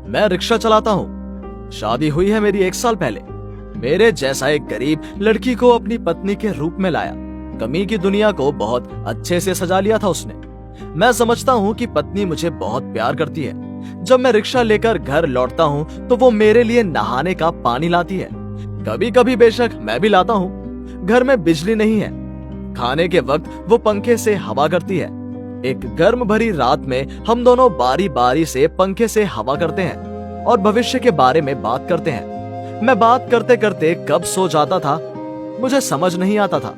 मैं रिक्शा चलाता हूँ। शादी हुई है मेरी 1 साल पहले। मेरे जैसा एक गरीब लड़की को अपनी पत्नी के रूप में लाया। कमी की दुनिया को बहुत अच्छे से सजा लिया था उसने। मैं समझता हूँ कि पत्नी मुझे बहुत प्यार करती है। जब मैं रिक्शा लेकर घर लौटता हूँ तो वो मेरे लिए नहाने का पानी लाती है। कभी कभी बेशक मैं भी लाता हूँ। घर में बिजली नहीं है। खाने के वक्त वो पंखे से हवा करती है। एक गर्म भरी रात में हम दोनों बारी बारी से पंखे से हवा करते हैं और भविष्य के बारे में बात करते हैं। मैं बात करते करते कब सो जाता था मुझे समझ नहीं आता था।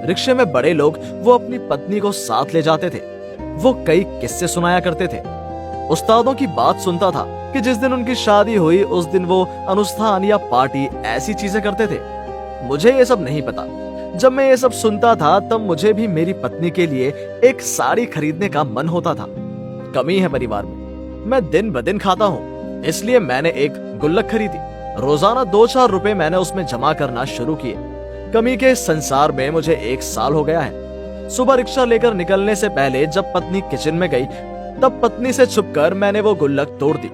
रिक्शे में बड़े लोग वो अपनी पत्नी को साथ ले जाते थे। वो कई किस्से सुनाया करते थे। उस्तादों की बात सुनता था कि जिस दिन उनकी शादी हुई उस दिन वो अनुष्ठान या पार्टी ऐसी चीजें करते थे। मुझे ये सब नहीं पता। जब मैं ये सब सुनता था तब मुझे भी मेरी पत्नी के लिए एक साड़ी खरीदने का मन होता था। कमी है परिवार में। मैं दिन ब दिन खाता हूँ, इसलिए मैंने एक गुल्लक खरीदी। रोजाना 2-4 रुपए मैंने उसमें जमा करना शुरू किए। कमी के इस संसार में मुझे 1 साल हो गया है। सुबह रिक्शा लेकर निकलने से पहले जब पत्नी किचन में गई तब पत्नी से छुपकर मैंने वो गुल्लक तोड़ दी।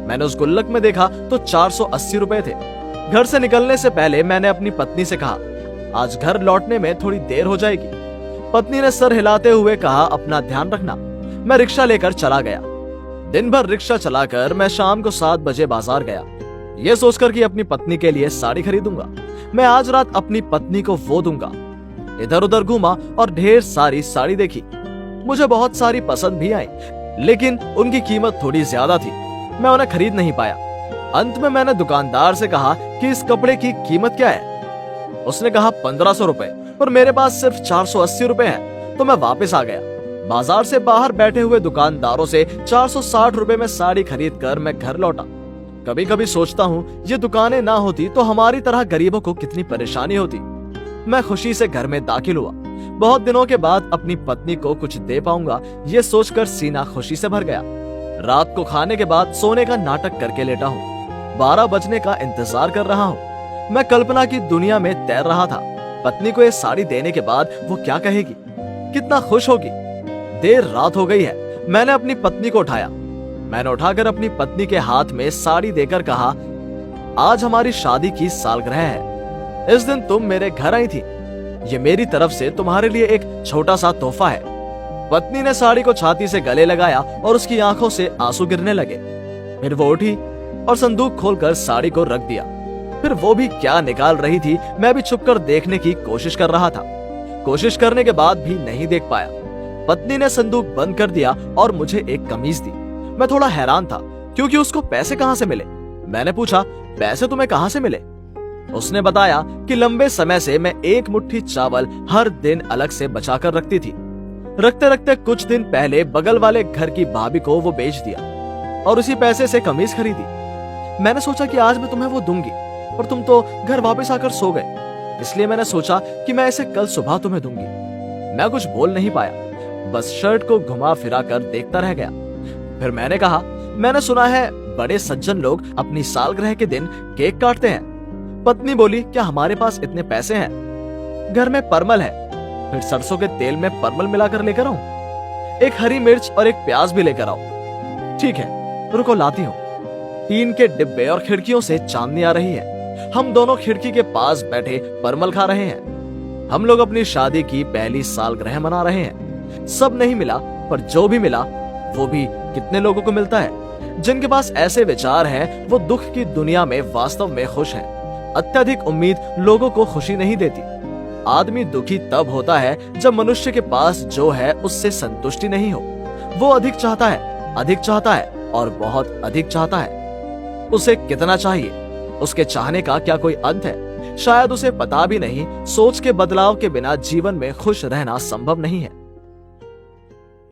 मैंने उस गुल्लक में देखा तो 480 रुपए थे। घर से निकलने से पहले मैंने अपनी पत्नी से कहा, आज घर लौटने में थोड़ी देर हो जाएगी। पत्नी ने सर हिलाते हुए कहा, अपना ध्यान रखना। मैं रिक्शा लेकर चला गया। दिन भर रिक्शा चलाकर मैं शाम को 7 बजे बाजार गया, ये सोचकर कि अपनी पत्नी के लिए साड़ी खरीदूंगा। मैं आज रात अपनी पत्नी को वो दूंगा। इधर उधर घूमा और ढेर सारी साड़ी देखी। मुझे बहुत सारी पसंद भी आई, लेकिन उनकी कीमत थोड़ी ज्यादा थी। मैं उन्हें खरीद नहीं पाया। अंत में मैंने दुकानदार से कहा कि इस कपड़े की कीमत क्या है। उसने कहा 1500 रुपए, पर मेरे पास सिर्फ 480 रुपए हैं। तो मैं वापस आ गया। बाजार से बाहर बैठे हुए दुकानदारों से 460 रुपए में साड़ी खरीद कर मैं घर लौटा। कभी कभी सोचता हूँ ये दुकानें ना होती तो हमारी तरह गरीबों को कितनी परेशानी होती। मैं खुशी से घर में दाखिल हुआ। बहुत दिनों के बाद अपनी पत्नी को कुछ दे पाऊंगा ये सोचकर सीना खुशी से भर गया। रात को खाने के बाद सोने का नाटक करके लेटा हूँ। 12 बजने का इंतजार कर रहा हूँ। मैं कल्पना की दुनिया में तैर रहा था। पत्नी को ये साड़ी देने के बाद वो क्या कहेगी, कितना खुश होगी। देर रात हो गई है। मैंने अपनी पत्नी को उठाया। मैंने उठाकर अपनी पत्नी के हाथ में साड़ी देकर कहा, आज हमारी शादी की सालगिरह है। इस दिन तुम मेरे घर आई थी। ये मेरी तरफ से तुम्हारे लिए एक छोटा सा तोहफा है। पत्नी ने साड़ी को छाती से गले लगाया और उसकी आंखों से आंसू गिरने लगे। फिर वो उठी और संदूक खोलकर साड़ी को रख दिया। फिर वो भी क्या निकाल रही थी मैं भी छुपकर देखने की कोशिश कर रहा था। कोशिश करने के बाद भी नहीं देख पाया। पत्नी ने संदूक बंद कर दिया और मुझे एक कमीज दी। मैं थोड़ा हैरान था क्योंकि उसको पैसे कहां से मिले। मैंने पूछा, पैसे तुम्हें कहां से मिले? उसने बताया कि लंबे समय से मैं एक मुट्ठी चावल हर दिन अलग से बचा कर रखती थी। रखते रखते कुछ दिन पहले बगल वाले घर की भाभी को वो बेच दिया और उसी पैसे से कमीज खरीदी। मैंने सोचा कि आज मैं तुम्हें वो दूंगी, पर तुम तो घर वापस आकर सो गए, इसलिए मैंने सोचा कि मैं इसे कल सुबह तुम्हें दूंगी। मैं कुछ बोल नहीं पाया, बस शर्ट को घुमा फिरा कर देखता रह गया। फिर मैंने कहा, मैंने सुना है बड़े सज्जन लोग अपनी सालगिरह के दिन केक काटते हैं। पत्नी बोली, क्या हमारे पास इतने पैसे हैं? घर में परमल है। फिर सरसों के तेल में परमल मिलाकर लेकर आऊं? एक हरी मिर्च और एक प्याज भी लेकर आओ। ठीक है, रुको लाती हूँ। टीन के डिब्बे और खिड़कियों से चांदनी आ रही है। हम दोनों खिड़की के पास बैठे परमल खा रहे हैं। हम लोग अपनी शादी की पहली सालगिरह मना रहे हैं। सब नहीं मिला, पर जो भी मिला वो भी कितने लोगों को मिलता है। जिनके पास ऐसे विचार हैं, वो दुख की दुनिया में वास्तव में खुश हैं। अत्यधिक उम्मीद लोगों को खुशी नहीं देती। आदमी दुखी तब होता है जब मनुष्य के पास जो है उससे संतुष्टि नहीं हो। वो अधिक चाहता है और बहुत अधिक चाहता है। उसे कितना चाहिए, उसके चाहने का क्या कोई अंत है? शायद उसे पता भी नहीं। सोच के बदलाव के बिना जीवन में खुश रहना संभव नहीं है।